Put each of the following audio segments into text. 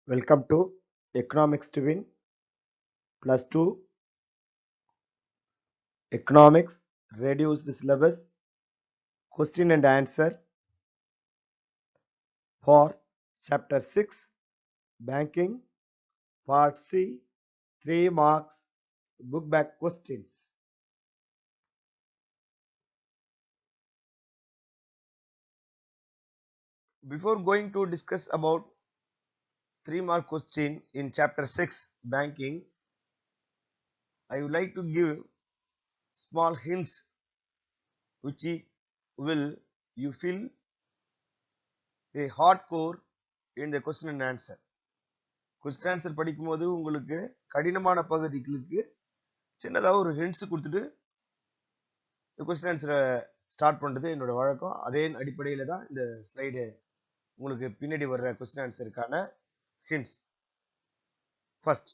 Welcome to Economics to Win plus 2 Economics Reduced Syllabus Question and Answer for Chapter 6 Banking Part C 3 Marks Book Back Questions. Before going to discuss about 3-mark question in Chapter 6 Banking, I would like to give small hints which will you feel a hardcore in the question and answer. Question answer படிக்கும்போது உங்களுக்கு கடினமான பகுதிகளுக்கு சின்னதாக ஒரு hints கொடுத்துட்டு இந்த question ஆன்சரை start பண்ணுறது என்னோட வழக்கம். அதே அடிப்படையில் தான் இந்த ஸ்லைடு உங்களுக்கு பின்னாடி வர்ற கொஸ்டின் ஆன்சருக்கான ஹிண்ட்ஸ். ஃபர்ஸ்ட்,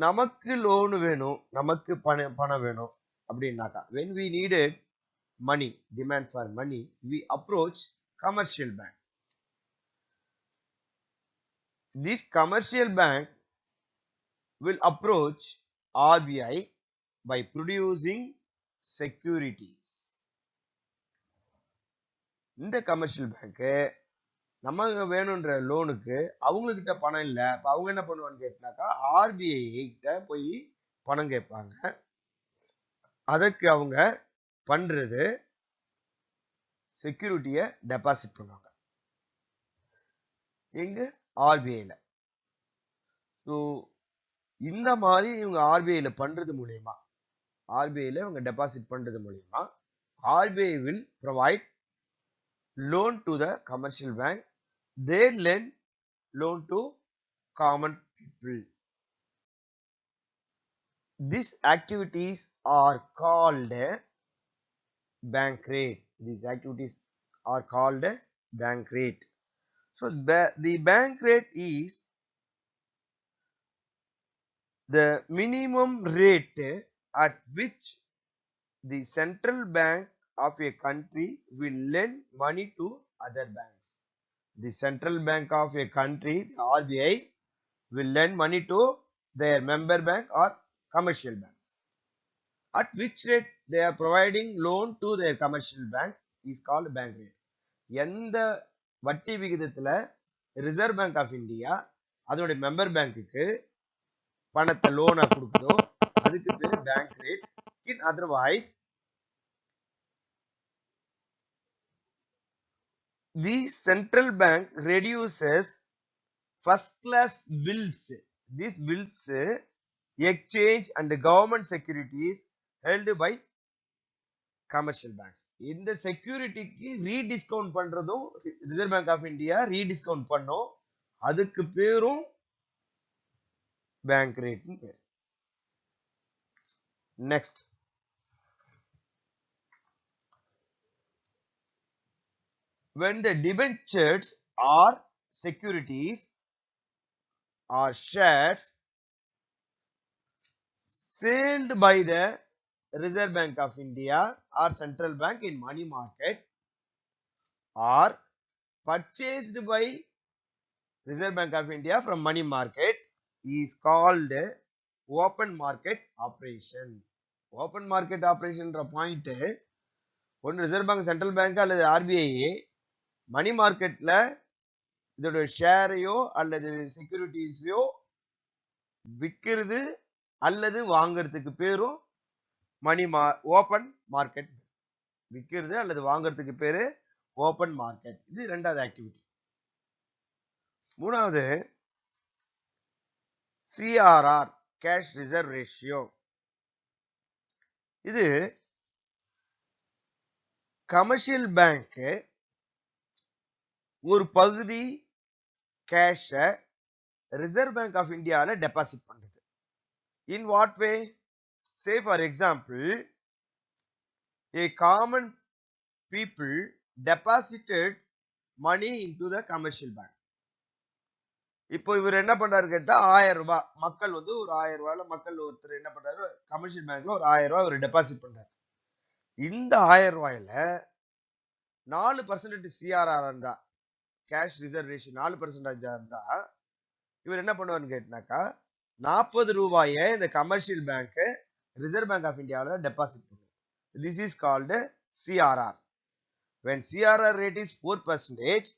நமக்கு லோன் வேணும், நமக்கு பணம் வேணும் அப்படின்னாக்கா when we needed money, demand for money, we approach commercial bank. This commercial bank will approach RBI by producing securities. இந்த கமர்ஷியல் பேங்க் நம்ம வேணுன்ற லோனுக்கு அவங்க கிட்ட பணம் இல்லை, அப்ப அவங்க என்ன பண்ணுவான்னு கேட்டாக்கா ஆர்பிஐ கிட்ட போய் பணம் கேட்பாங்க. அதற்கு அவங்க பண்றது செக்யூரிட்டியை டெபாசிட் பண்ணுவாங்க எங்க ஆர்பிஐல. ஸோ இந்த மாதிரி இவங்க ஆர்பிஐல பண்றது மூலியமா, ஆர்பிஐல இவங்க டெபாசிட் பண்றது மூலியமா RBI will provide loan to the commercial bank. They lend loan to common people. These activities are called bank rate. These activities are called bank rate. So the bank rate is the minimum rate at which the central bank of a country will lend money to other banks. The central bank of a country, the RBI, will lend money to their member bank or commercial banks. At which rate they are providing loan to their commercial bank is called bank rate. எந்த வட்டி விகிதத்துல reserve bank of India அதோட member பேங்க்குக்கு பணத்தை லோனா கொடுக்குதோ அதுக்கு பேரு bank rate. In otherwise, the central bank reduces first class bills. These bills exchange and government securities held by commercial banks. இந்த செக்யூரிட்டிக்கு ரீடிஸ்கவுண்ட் பண்றதும் reserve bank of India ரீடிஸ்கவுண்ட் பண்ணும், அதுக்கு பேரும் பேங்க் ரேட் பேர். Next, when the debentures or securities or shares sold by the Reserve Bank of India or central bank in money market or purchased by Reserve Bank of India from money market is called open market operation. Open market operation point ஒன்று reserve bank, central bank அல்லது RBI மணி மார்க்கெட்ல இதோட ஷேரையோ அல்லது செக்யூரிட்டிஸையோ விற்கிறது அல்லது வாங்கறதுக்கு பேரும் open market. விற்கிறது அல்லது வாங்கறதுக்கு பேரு ஓபன் மார்க்கெட். இது ரெண்டாவது ஆக்டிவிட்டி. மூணாவது சிஆர்ஆர், கேஷ் ரிசர்வ் ரேஷியோ. இது கமர்ஷியல் பேங்க் ஒரு பகுதி கேஷ ரிசர்வ் பேங்க் ஆஃப் இந்தியால டெபாசிட் பண்றது. In what way? Say for example, a common people deposited money into the commercial bank. இப்போ இவர் என்ன பண்றாரு கேட்டா 1000 ரூபாய், மக்கள் ஒரு 1000 ரூபாயில மக்கள் ஒருத்தர் என்ன பண்றாரு கமர்ஷியல் பேங்க்ல ஒரு 1000 ரூபாய் அவர் டெபாசிட் பண்றாரு. இந்த 1000 ரூபாயில 4% சிஆர்ஆர் இருந்தா கேஷ் ரிசர்வேஷன் 4% இருந்தா இவர் என்ன பண்ணுவார்னு கேட்டாக்கா 40 ரூபாயை இந்த commercial bank Reserve bank of இந்தியாவில் டெபாசிட் பண்ணும். This is called CRR. when CRR rate is 4%,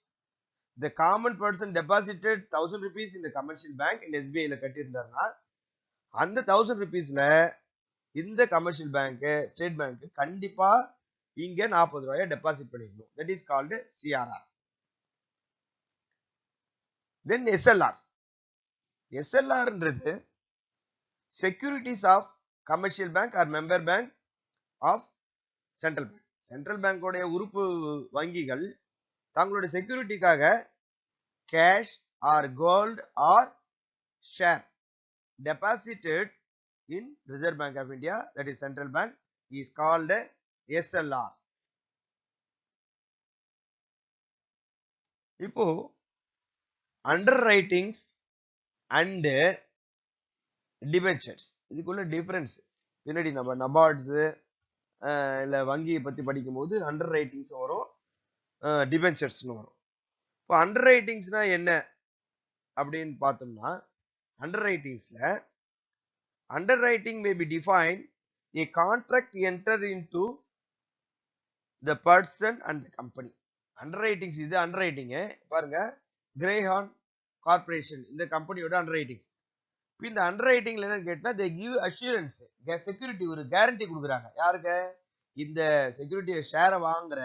the common person deposited 1000 rupees in the commercial bank in SBI ல கட்டியிருந்தாருன்னா அந்த 1000 rupeesல இந்த கமர்ஷியல் பேங்க் ஸ்டேட் பேங்க் கண்டிப்பா இங்க 40 ரூபாயை டெபாசிட் பண்ணிக்கணும். That is called CRR. Then SLRன்றது securities of commercial bank R member bank of central bank. Central பேங்கோடைய உறுப்பு வங்கிகள் தங்களுடைய செக்யூரிட்டிக்காக cash or gold or share deposited in Reserve Bank of India, that is central bank, is called SLR. இப்போ underwritings and debentures இதுக்குள்ள difference பின்னாடி நம்ம நபார்ட்ஸ் இல்ல வங்கியை பத்தி படிக்கும்போது அண்டர் ரைட்டிங்ஸ் வரும், டிபென்ச்சர்ஸ்னு வரும். இப்போ அண்டர் ரைட்டிங்ஸ்னா என்ன அப்படின்னு பார்த்தோம்னா underwriting may be defined a contract entered into the person and the company. Underwritings இது underwriting பாருங்க, கிரேஹான் கார்பரேஷன் இந்த கம்பெனியோட underwritings. இப்போ இந்த underwritingல என்னன்னு கேட்டா they give assurance, செக்யூரிட்டி, ஒரு கேரண்டி கொடுக்குறாங்க. யாருக்கு? இந்த செக்யூரிட்டியை ஷேரை வாங்குற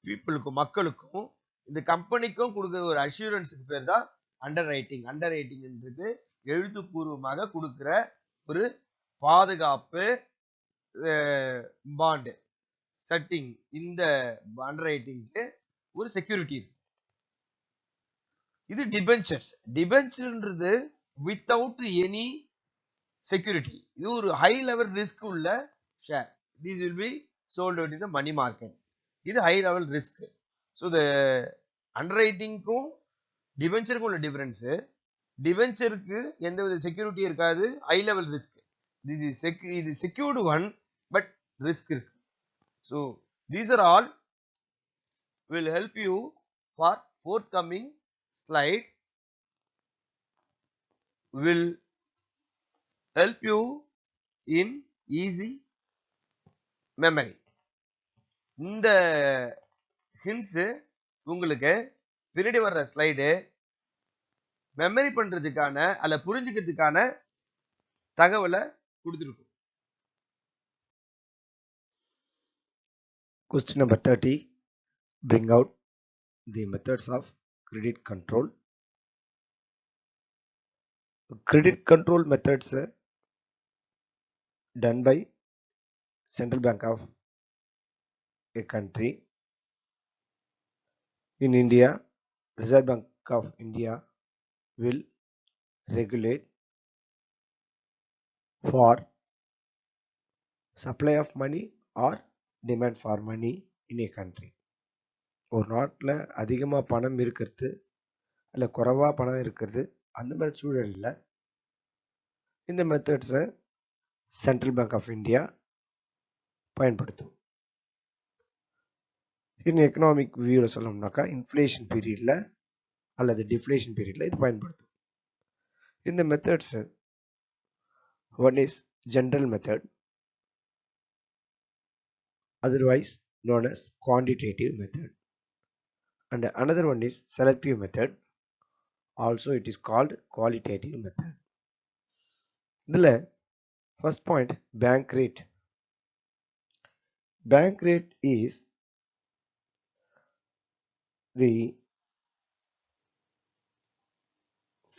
பீப்புளுக்கும் மக்களுக்கும் இந்த கம்பெனிக்கும் கொடுக்குற ஒரு அஷூரன்ஸுக்கு பேர் தான் அண்டர்ரைட்டிங். அண்டர்ரைட்டிங்ன்றது எழுத்துப்பூர்வமாக கொடுக்கிற ஒரு பாதுகாப்பு பாண்டு செட்டிங். இந்த அண்டர்ரைட்டிங்க்கு ஒரு செக்யூரிட்டி இருக்கு. இது டிபென்ச்சர்ன்றது வித்தவுட் எனி செக்யூரிட்டி. இது ஒரு ஹை லெவல் ரிஸ்க் உள்ள share. This will be sold out in the money market. இது ஹை லெவல் ரிஸ்க். ஸோ இந்த அண்டர்ரைட்டிங்க்கும் டிபென்ச்சருக்கும் உள்ள டிஃபரன்ஸ், டிபென்ச்சருக்கு எந்த வித செக்யூரிட்டி இருக்காது, high level risk. This is இது செக்யூர்டு ஒன், பட் ரிஸ்க் இருக்கு. So these are all will help you for forthcoming slides, will help you in easy memory. இந்த hints உங்களுக்கு பின்னாடி வர்ற ஸ்லைடு மெமரி பண்றதுக்கான அல்ல புரிஞ்சுக்கிறதுக்கான தகவலை கொடுத்துருக்கும். Question number 30. Bring out the methods of credit control. Credit control methods done by Central Bank of a country. In India, Reserve Bank of India will regulate for supply of money or demand for money in a country. ஒரு நாட்டில் அதிகமாக பணம் இருக்கிறது இல்லை குறைவாக பணம் இருக்கிறது, அந்த மாதிரி சூழலில் இந்த மெத்தட்ஸை சென்ட்ரல் பேங்க் ஆஃப் இந்தியா பயன்படுத்தும். இன்னும் எக்கனாமிக் வியூவில் சொல்லணும்னாக்கா இன்ஃப்ளேஷன் பீரியடில் அல்லது டிஃப்ளேஷன் பீரியடில் இது பயன்படுத்தும். இந்த methods one is general method, otherwise known as quantitative method, and another one is selective method, also it is called qualitative method. இதுல first point, bank rate. Bank rate is the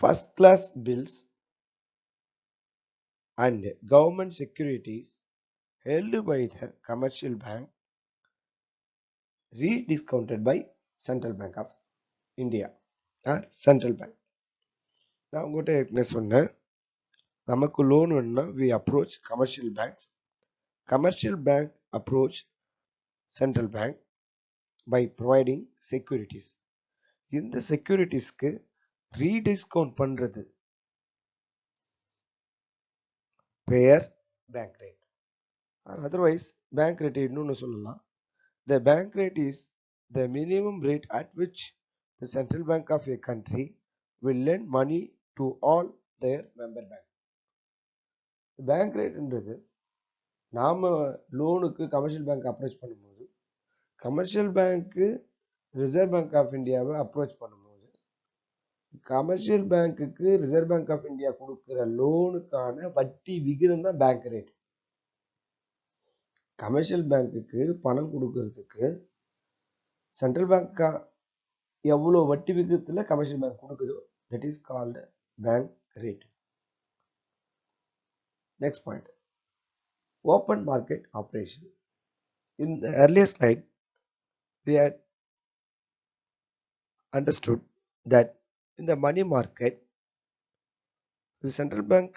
first class bills and government securities held by the commercial bank rediscounted by Central Bank of India. Central Bank. நான் உங்கள்கிட்ட ஏற்கனவே சொன்னேன், நமக்கு loan வேணும்னா we approach commercial banks. Commercial bank approach Central Bank by providing securities. இந்த செக்யூரிட்டிஸ்க்கு ரீடிஸ்கவுண்ட் பண்றது பேர் bank rate. Otherwise bank rate இன்னொன்னு சொல்லலாம், the bank rate is the minimum rate at which the central bank of a country will lend money to all their member bank. Bank ரேட்ன்றது நாம லோனுக்கு commercial bank approach பண்ணும்போது commercial பேங்க்கு reserve bank of இந்தியாவை approach பண்ணும்போது commercial பேங்க்குக்கு reserve bank of India கொடுக்குற லோனுக்கான வட்டி விகிதம் தான் பேங்க் ரேட். கமர்ஷியல் பேங்க்குக்கு பணம் கொடுக்கறதுக்கு சென்ட்ரல் பேங்க் எவ்வளோ வட்டி விகிதத்தில் கமர்ஷியல் பேங்க் கொடுக்குதோ that is called bank rate. Next point, open market operation. In the earlier slide we had understood that in the money market the central bank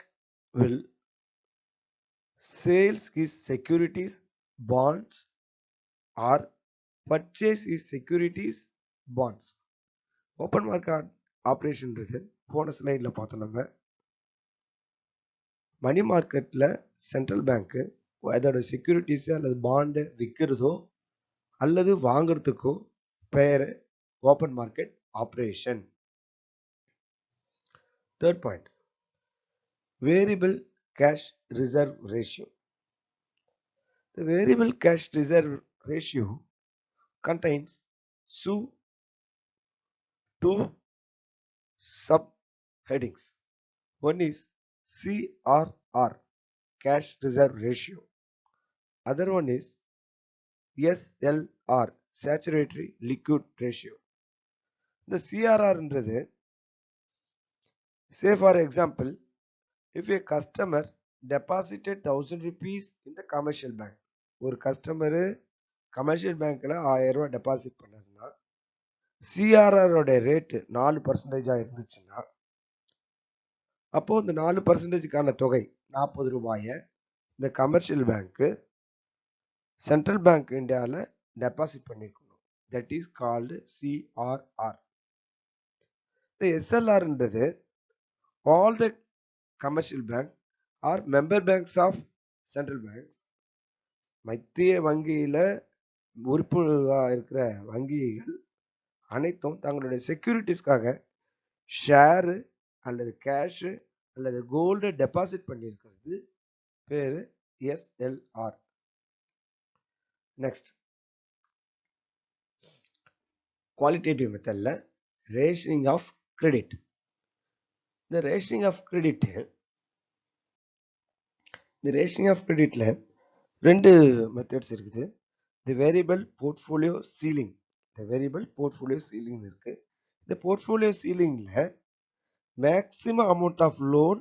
will sales his securities bonds or purchase his securities bonds. Open market ஆப்ரேஷன்றது போன ஸ்லைடில் பார்த்தோம். நம்ம மணி மார்க்கெட்டில் central பேங்க்கு அதோட securities அல்லது பாண்டை விற்கிறதோ அல்லது வாங்குறதுக்கோ பெயர் open market operation. Third point, variable cash reserve ratio. The variable cash reserve ratio contains two subheadings. One is CRR, cash reserve ratio. Other one is SLR, saturatory liquid ratio. The CRR என்றது, say for example, if a customer deposited 1000 rupees in the commercial bank, ஒரு customer commercial பேங்க்ல 1000 ரூபாய் deposit பண்ணாருன்னா சிஆர்ஆரோட rate 4% இருந்துச்சுன்னா அப்போ இந்த 4%க்கான தொகை 40 ரூபாயை இந்த கமர்ஷியல் பேங்க்கு சென்ட்ரல் பேங்க் இந்தியாவில் டெபாசிட் பண்ணிருக்கணும். That is called CRR. இந்த எஸ்எல்ஆர்ன்றது all the commercial bank R member banks of central banks, மத்திய வங்கியில உறுப்பினராக இருக்கிற வங்கிகள் அனைத்தும் தங்களுடைய செக்யூரிட்டிஸ்க்காக ஷேரு அல்லது கேஷு அல்லது கோல்டு டெபாசிட் பண்ணியிருக்கிறது பேரு எஸ்எல்ஆர். நெக்ஸ்ட், குவாலிட்டேட்டிவ் மெத்தட்ல ரேஷனிங் ஆஃப் கிரெடிட். இந்த ரேஷனிங் ஆஃப் கிரெடிட்ல ரெண்டு மெத்தட்ஸ் இருக்குது. The variable portfolio ceiling. இருக்கு. இந்த போர்ட்ஃபோலியோ சீலிங்ல maximum amount of loan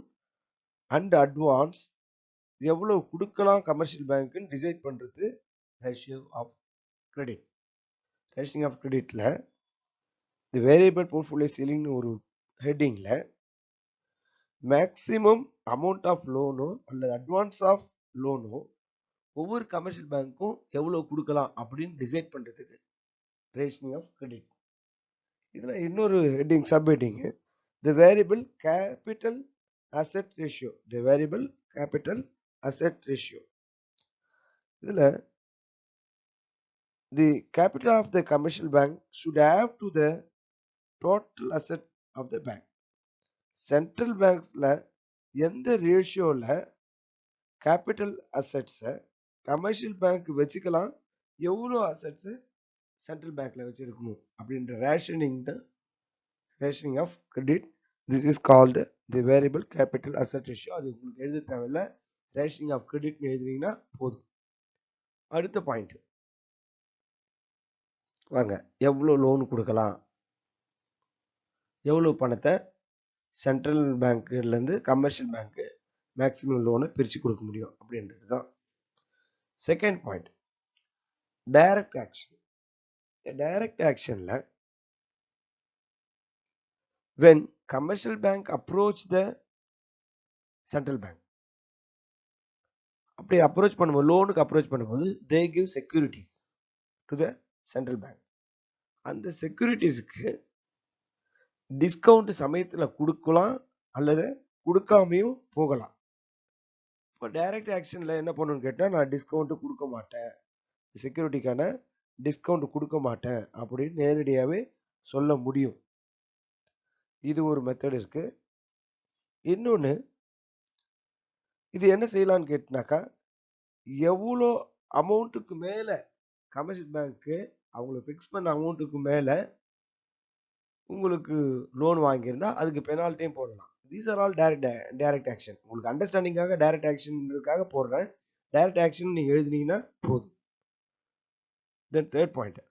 and advance எவ்வளவு கொடுக்கலாம் கமர்ஷியல் பேங்க்னு டிசைட் பண்றது ratio of credit. Rationing of கிரெடிட்ல தி வேரியபிள் போர்ட்ஃபோலியோ சீலிங் ஒரு ஹெட்டிங்ல மேக்ஸிமம் அமௌண்ட் ஆஃப் லோனோ அல்லது அட்வான்ஸ் ஆஃப் லோனோ ஒவ்வொரு கமர்ஷியல் பேங்க்கும் எவ்வளவு கொடுக்கலாம் அப்படின்னு டிசைட் பண்றதுக்கு ரேஷனிங் ஆஃப் கிரெடிட். இதுல இன்னொரு heading, sub heading, the variable capital asset ratio. இதுல the capital of the commercial bank should have to the total asset of the bank. Central பேங்க்ஸ்ல எந்த ரேஷியோல கேபிட்டல் அசெட்ஸை கமர்ஷியல் பேங்க் வச்சுக்கலாம், எவ்வளோ அசெட்ஸ் சென்ட்ரல் பேங்க்ல வச்சிருக்கணும் அப்படின்ற rationing of credit. This is called the variable capital asset ratio. அது உங்களுக்கு எழுத தேவையில்ல, ரேஷனிங் ஆஃப் கிரெடிட் எழுதுனீங்கன்னா போதும். அடுத்த பாயிண்ட் வாங்க, எவ்வளோ லோன் கொடுக்கலாம், எவ்வளோ பணத்தை சென்ட்ரல் பேங்க்ல இருந்து கமர்ஷியல் பேங்க் மேக்ஸிமம் லோனை பிரிச்சு கொடுக்க முடியும் அப்படின்றது தான். Second point, direct action. Direct ஆக்ஷன்ல when commercial bank approach the central bank, அப்படி அப்ரோச் பண்ணும்போது, லோனுக்கு அப்ரோச் பண்ணும்போது they give securities to the central bank. அந்த செக்யூரிட்டிஸ்க்கு டிஸ்கவுண்ட் சமயத்துல கொடுக்கலாம் அல்லது கொடுக்காமையும் போகலாம். இப்போ டைரக்ட் ஆக்ஷன்ல என்ன பண்ணணும்னு கேட்டா, நான் டிஸ்கவுண்ட் கொடுக்க மாட்டேன், செக்யூரிட்டிக்கான டிஸ்கவுண்ட் கொடுக்க மாட்டேன் அப்படின்னு நேரடியாவே சொல்ல முடியும். இது ஒரு மெத்தட் இருக்கு. இன்னொன்னு, இது என்ன செய்யலாம்னு கேட்டினாக்கா, எவ்வளோ அமௌண்ட்டுக்கு மேல கமர்ஷியல் பேங்க்கு அவங்களுக்கு ஃபிக்ஸ் பண்ண அமௌண்ட்டுக்கு மேல உங்களுக்கு லோன் வாங்கியிருந்தா அதுக்கு பெனால்ட்டியும் போடலாம். These are all direct action. உங்களுக்கு அண்டர்ஸ்டாண்டிங்காக டைரக்ட் ஆக்ஷனுக்காக போடுறேன். டைரக்ட் ஆக்ஷன் நீங்க எழுதுனீங்கன்னா போதும். Then third point,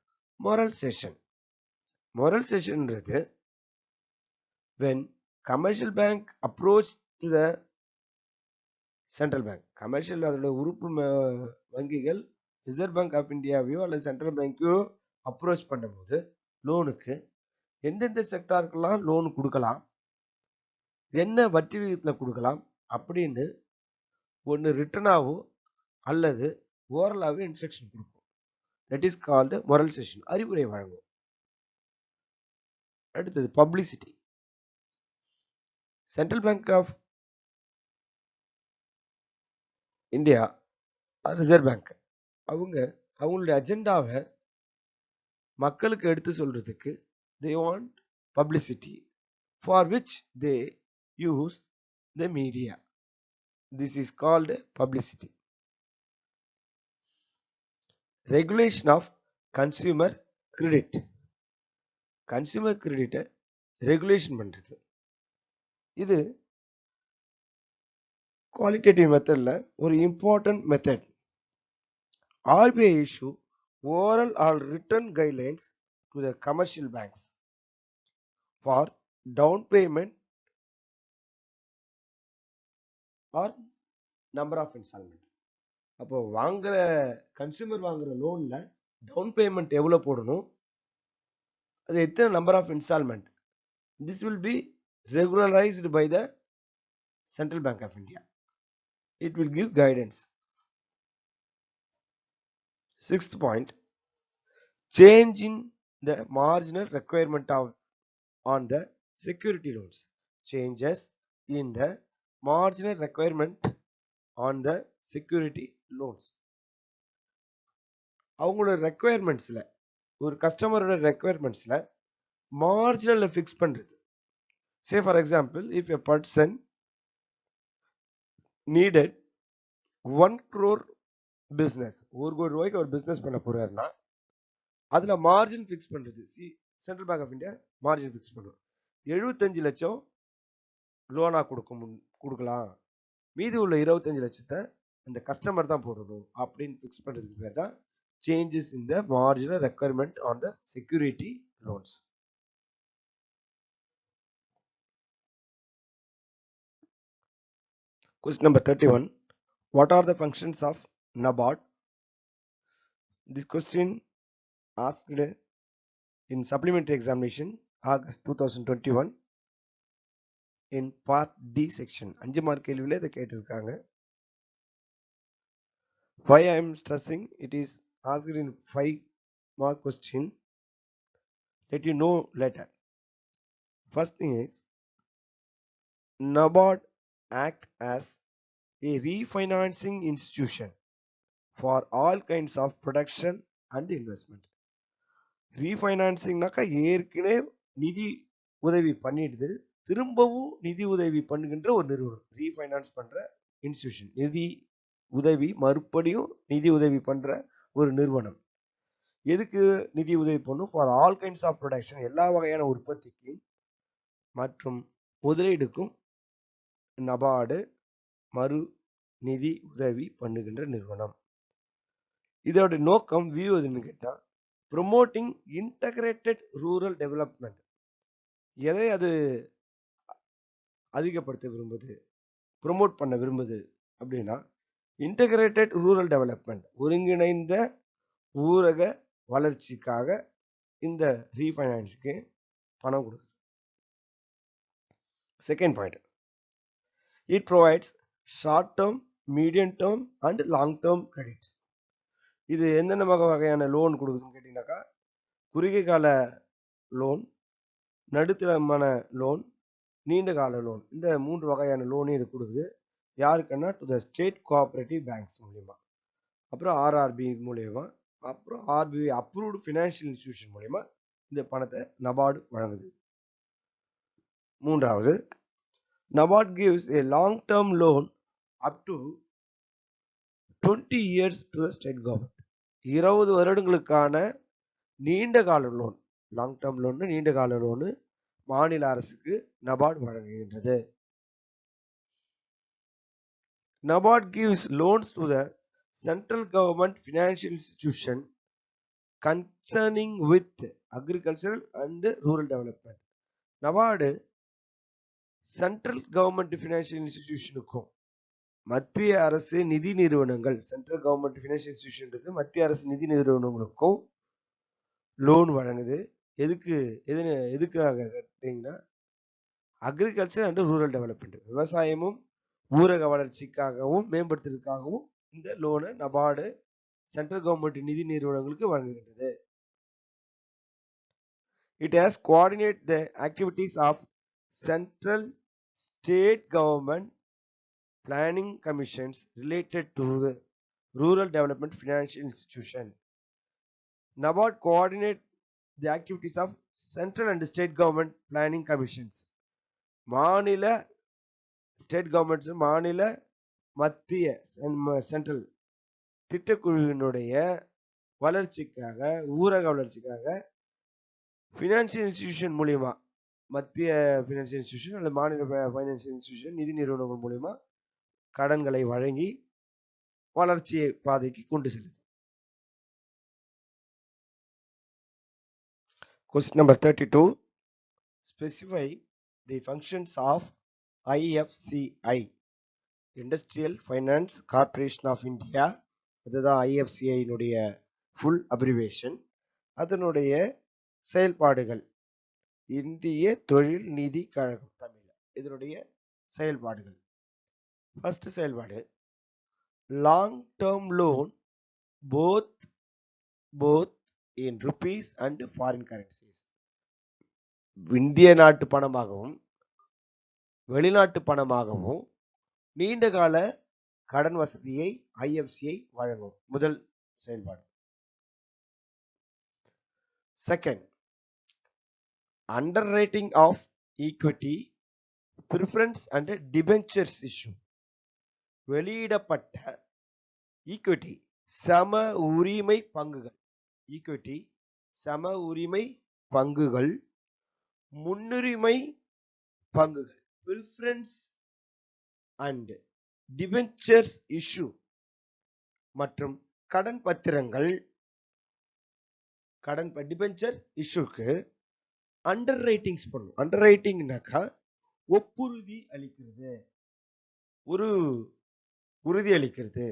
moral suasion. Moral செஷன்ன்றது when commercial bank approach to the central bank, commercial அதோட உறுப்பு வங்கிகள் ரிசர்வ் பேங்க் ஆஃப் இந்தியாவையோ அல்லது சென்ட்ரல் பேங்கையோ அப்ரோச் பண்ணும்போது லோனுக்கு எந்தெந்த செக்டாருக்கெல்லாம் லோன் கொடுக்கலாம், என்ன வட்டி விகிதத்தில் கொடுக்கலாம் அப்படின்னு ஒன்று ரிட்டனாவோ அல்லது ஓரலாகவே இன்ஸ்ட்ரக்ஷன் கொடுக்கும். That is called moral suasion, அறிவுரை வழங்கும். அடுத்தது publicity. Central Bank of India, Reserve Bank, அவங்களுடைய அஜெண்டாவை மக்களுக்கு எடுத்து சொல்றதுக்கு they want publicity for which they use the media. This is called publicity. Regulation of consumer credit. Consumer கிரெடிட்டை ரெகுலேஷன் பண்றது. இது குவாலிட்டேட்டிவ் மெத்தட்ல ஒரு important method. RBI issue oral or written guidelines to the commercial banks for down payment or number of installment. அப்போ வாங்குற consumer வாங்குற லோன்ல down payment எவ்வளவு போடணும், அது எத்தனை number of installment, this will be regularized by the Central Bank of India. It will give guidance. Sixth point, change in the marginal requirement on the security loans. Changes in the marginal requirement on the security loans. அவங்களோட ரெக்குயர்மெண்ட்ஸ்ல, ஒரு கஸ்டமரோட ரெக்குயர்மெண்ட்ஸ்ல marginal fix பண்றது. Say for example, if a person needed 1 crore business, 1 கோடி ரூபாய்க்கு ஒரு business பண்ண போறாருன்னா அதுல மார்ஜின் ஃபிக்ஸ் பண்றது. Central Bank of India margin fix பண்ணும். 75 லட்சம் லோனா கொடுக்கலாம், மீதி உள்ள 25 லட்சத்தை அந்த கஸ்டமர் தான் போடணும் அப்படின்னு ஃபிக்ஸ் பண்றதுக்கு பேர் தான் changes in the marginal requirement on the security loans. Question number 31. What are the functions of Nabard? This question asked in supplementary examination August 2021 in part D section. 5 mark கேள்வியில இதை கேட்டிருக்காங்க. Why I am stressing it is asked in 5 mark question. Let you know later. First thing is, Nabard act as a refinancing institution for all kinds of production and investment. ரீஃபைனான்சிங்னாக்கா ஏற்கனவே நிதி உதவி பண்ணிடுது, திரும்பவும் நிதி உதவி பண்ணுகின்ற ஒரு நிறுவனம். ரீஃபைனான்ஸ் பண்ற இன்ஸ்டிடியூஷன், நிதி உதவி மறுபடியும் நிதி உதவி பண்ற ஒரு நிறுவனம். எதுக்கு நிதி உதவி பண்ணும்? For all kinds of production, எல்லா வகையான உற்பத்திக்கும் மற்றும் முதலீடுக்கும் நபார்டு மறு நிதி உதவி பண்ணுகின்ற நிறுவனம். இதோட நோக்கம் வியூ எதுன்னு கேட்டா, ப்ரொமோட்டிங் இன்டகிரேட்டட் ரூரல் டெவலப்மெண்ட். எதை அது அதிகப்படுத்த விரும்புது, ப்ரொமோட் பண்ண விரும்புது அப்படின்னா, இன்டகிரேட்டட் ரூரல் டெவலப்மெண்ட், ஒருங்கிணைந்த ஊரக வளர்ச்சிக்காக இந்த ரீஃபைனான்ஸ்க்கு பணம் கொடுக்குது. Second point, it provides short term, medium term and long term credits. இது எந்தெந்த வகையான லோன் கொடுக்குதுன்னு கேட்டீங்கன்னாக்கா, குறுகிய கால லோன், நடுத்தரமான லோன், நீண்ட கால லோன், இந்த 3 வகையான லோனையும் இது கொடுக்குது. யாருக்குன்னா, to the state cooperative banks மூலியமா, அப்புறம் ஆர்ஆர்பி மூலியமா, அப்புறம் ஆர்பிஐ அப்ரூவ்டு ஃபினான்ஷியல் இன்ஸ்டிடியூஷன் மூலியமா இந்த பணத்தை நபார்டு வழங்குது. மூன்றாவது, Nabard gives a long-term loan up to 20 years to the state government. 20 வருடங்களுக்கான நீண்ட கால லோன், லாங் டேர்ம் லோன், நீண்ட கால லோன் மாநில அரசுக்கு நபார்டு வழங்குகின்றது. Nabard gives loans to the central government financial institution concerning with agricultural and rural development. NABARD central government financial இன்ஸ்டிடியூஷனுக்கும் மத்திய அரசு நிதி நிறுவனங்கள், சென்ட்ரல் கவர்மெண்ட் ஃபினான்ஷியல் இன்ஸ்டிடியூஷன் இருக்கு, மத்திய அரசு நிதி நிறுவனங்களுக்கும் லோன் வழங்குது. எதுக்காக கேட்டீங்கன்னா அக்ரிகல்ச்சர் அண்ட் ரூரல் டெவலப்மெண்ட், விவசாயமும் ஊரக வளர்ச்சிக்காகவும் மேம்படுத்துறதுக்காகவும் இந்த லோனை நபார்டு சென்ட்ரல் கவர்மெண்ட் நிதி நிறுவனங்களுக்கு வழங்குகின்றது. It has coordinate the activities of central state government planning commissions related to the rural development financial institution. Nabard coordinate the activities of central and state government planning commissions. மாநில state governments, மாநில மத்திய central திட்டக்குழுவினுடைய வளர்ச்சிக்காக, ஊரக வளர்ச்சிக்காக financial institution மூலியமா, மத்திய financial institution அல்லது மாநில பைனான்சியல் இன்ஸ்டிடியூஷன் நிதி நிறுவனங்கள் மூலியமா கடன்களை வழங்கி வளர்ச்சி பாதைக்கு கொண்டு செல்லுது. Question number 32. Specify the functions of IFCI, Industrial Finance Corporation of India. அதுதான் IFCI னுடைய full abbreviation. அதனுடைய செயல்பாடுகள், இந்திய தொழில் நிதி கழகம் தமிழ், இதனுடைய செயல்பாடுகள். ஃபர்ஸ்ட் செயல்பாடு, long term loan both in rupees and foreign currencies. இந்திய நாட்டு பணமாகவும் வெளிநாட்டு பணமாகவும் நீண்ட கால கடன் வசதியை IFCI வழங்கும். முதல் செயல்பாடு. Second, underwriting of equity, preference and debentures issue. வெளியிடப்பட்ட ஈக்விட்டி, சம உரிமை பங்குகள், ஈக்விட்டி சம உரிமை பங்குகள், முன்னுரிமை பங்குகள், preference and debentures issue மற்றும் கடன் பத்திரங்கள், டிபென்ச்சர் இஷ்யூக்கு அண்டர் ரைட்டிங்ஸ் பண்ணும். அண்டர் ரைட்டிங்னாக்கா ஒப்புறுதி அளிக்கிறது, ஒரு உறுதி அளிக்கிறது,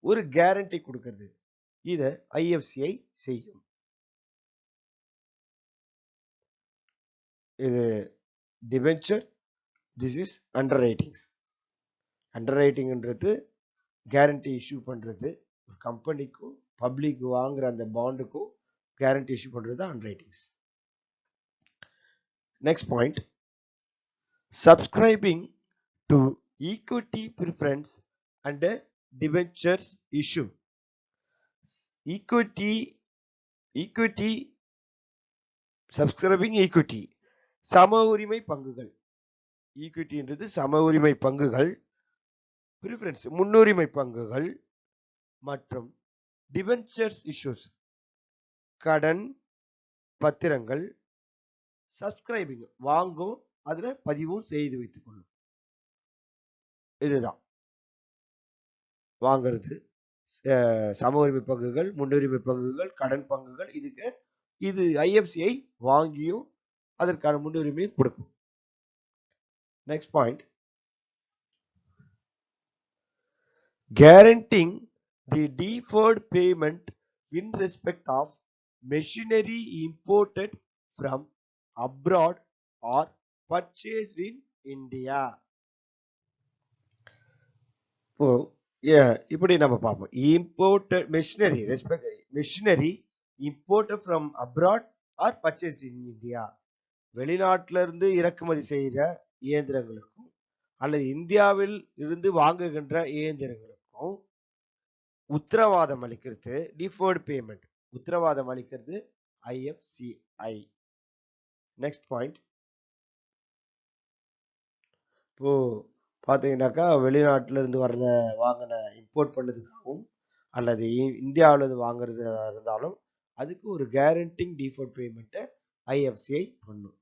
ஒரு கேரண்டி கொடுக்கிறது. இத IFCI செய்யும். இது debenture, this is underwritings. அண்டர் ரைட்டிங்ன்றது கேரண்டி இஷ்யூ பண்றது, ஒரு கம்பெனிக்கும் பப்ளிக் வாங்குற அந்த பாண்டுக்கும் கேரண்டி இஷ்யூ பண்றது underwritings. Next point, subscribing to equity preference and debentures issue. Equity subscribing equity சம உரிமை பங்குகள், ஈக்விட்டின்றது சம உரிமை பங்குகள், ப்ரிஃபரன்ஸ் முன்னுரிமை பங்குகள் மற்றும் டிபென்ச்சர்ஸ் இஷ்யூஸ் கடன் பத்திரங்கள், சப்ஸ்கிரைபிங் வாங்கும், அதுல பதிவும் செய்து வைத்துக் கொள்ளும். இதுதான் வாங்கிறது, சம உரிமை பங்குகள், முன்னுரிமை பங்குகள், கடன் பங்குகள். இது IFCI வாங்கியும் அதற்கான முன்னுரிமையை கொடுக்கும். Next point, guaranteeing the deferred payment in respect of machinery imported from abroad or purchased in India. இப்படி நம்ம பார்ப்போம். Imported machinery, machinery imported from abroad or purchased in India. வெளிநாட்டில இருந்து இறக்குமதி செய்கிற இயந்திரங்களுக்கும் அல்லது இந்தியாவில் இருந்து வாங்குகின்ற இயந்திரங்களுக்கும் உத்தரவாதம் அளிக்கிறது, டிஃபர்ட் பேமெண்ட் உத்தரவாதம் அளிக்கிறது IFCI. I. Next point. இப்போ பார்த்தீங்கன்னாக்கா வெளிநாட்டில இருந்து வர்ற வாகன இம்போர்ட் பண்ணதுக்காகவும் அல்லது இந்தியாவில் வாங்குறதா இருந்தாலும் அதுக்கு ஒரு கேரண்டிங் டிஃபால்ட் பேமெண்ட்டை ஐஎஃப்சிஐ பண்ணும்.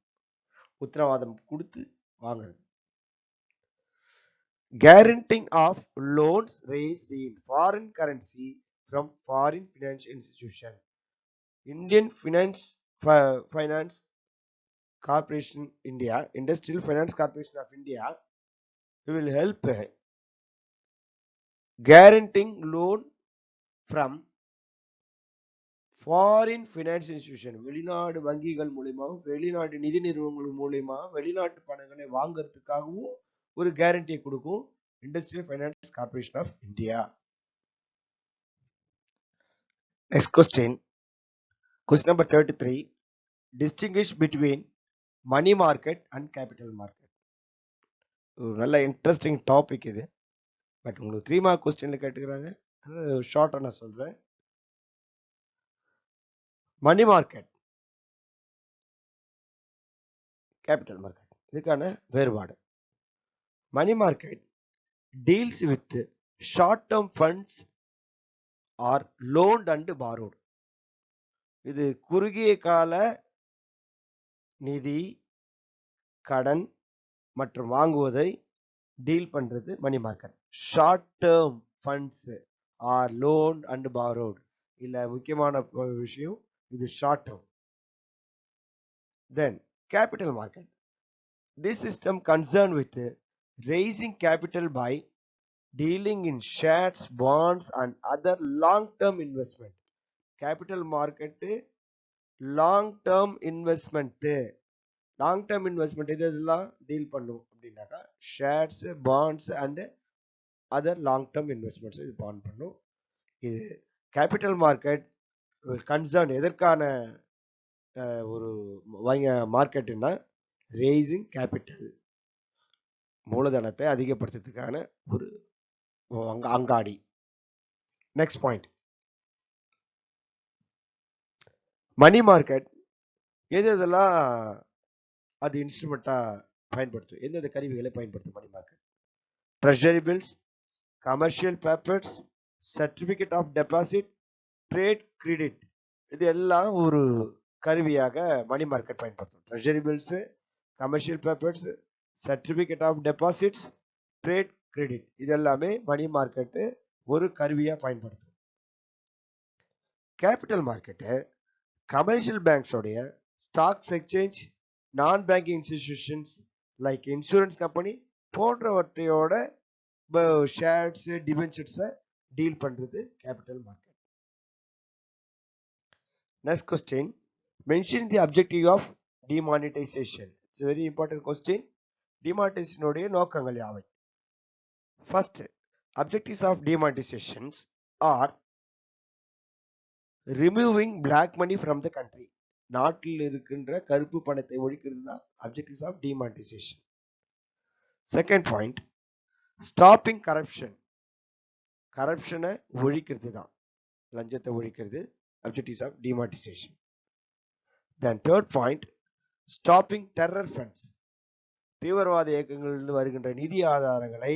உத்தரவாதம் கொடுத்து வாங்குறது. Guaranteeing of loans raised in foreign currency from foreign financial institution. Indian Finance Corporation India, Industrial Finance Corporation of India will help guaranteeing loan from foreign finance institution. வெளிநாடு வங்கிகள் மூலமாகவும் வெளிநாட்டு நிதி நிறுவனங்கள் மூலமா வெளிநாட்டு பணங்களை வாங்குறதுக்காகவும் ஒரு கேரண்டியை கொடுக்கும் Industrial Finance Corporation of India. Next question. Question number 33. Distinguish between money market and capital market. நல்ல இன்ட்ரெஸ்டிங் டாபிக் இது. பட் உங்களுக்கு 3 மார்க் கொஸ்டின்ல கேட்டுக்கிறாங்க. ஷார்ட்டா நான் சொல்றேன். மணி மார்க்கெட், கேபிட்டல் மார்க்கெட், இதுக்கான வேறுபாடு. Money market deals with short term funds are loaned and borrowed. இது குறுகிய கால நிதி, கடன் மற்றும் வாங்குவதை டீல் பண்றது money market. Short term funds are loan and borrowed, இல்ல முக்கியமான விஷயம் இது short term. Then capital market. This system concerned with raising capital by dealing in shares, bonds and other long-term investment. Capital market long-term investment. Long-term investment இதெல்லாம் deal பண்ணும் அப்படின்னாக்கா shares, bonds and other long-term investments இது bond பண்ணும். இது capital market concern எதற்கான ஒரு மார்க்கெட்னா racing capital, மூலதனத்தை அதிகப்படுத்துறதுக்கான ஒரு அங்காடி. Next point. மணி மார்க்கெட் எதெல்லாம் அது இன்ஸ்ட்ருமெண்டா பயன்படுத்தும், எந்தெந்த கருவிகளை பயன்படுத்தும் money market? Treasury bills, commercial papers, certificate of deposit, trade credit, இது எல்லாம் ஒரு கருவியாக மணி மார்க்கெட் பயன்படுத்தும். Treasury bills, commercial papers, certificate of deposits, trade credit, இது எல்லாமே மணி மார்க்கெட் ஒரு கருவியா பயன்படுத்தும். கேபிட்டல் மார்க்கெட் கமர்ஷியல் பேங்க்ஸ் உடைய stocks exchange, non banking institutions like insurance company போன்றவற்றையோட ஷேர்ஸ், டிபென்ச்சர்ஸ் டீல் பண்றது capital market. Next question. Mention the objective of demonetization. It's a very important question. Demonetization உடைய நோக்கங்கள் யாவை? First, objectives of demonetizations are removing black money from the country. நாட்டில் இருக்கின்ற கருப்பு பணத்தை ஒழிக்கிறது தான் objectives of demonetization. Second point, stopping corruption. கரப்ஷனை ஒழிக்கிறது தான், லஞ்சத்தை ஒழிக்கிறது objectives of demonetization. Then third point, stopping terror funds. தீவிரவாத இயக்கங்களிலிருந்து வருகின்ற நிதி ஆதாரங்களை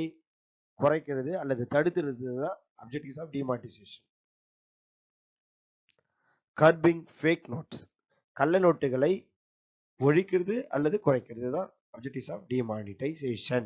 குறைக்கிறது அல்லது தடுக்கிறது தான் objectives of demonetization. Curbing fake notes. கள்ள நோட்டுகளை ஒழிக்கிறது அல்லது குறைக்கிறது தான் objectives of demonetization.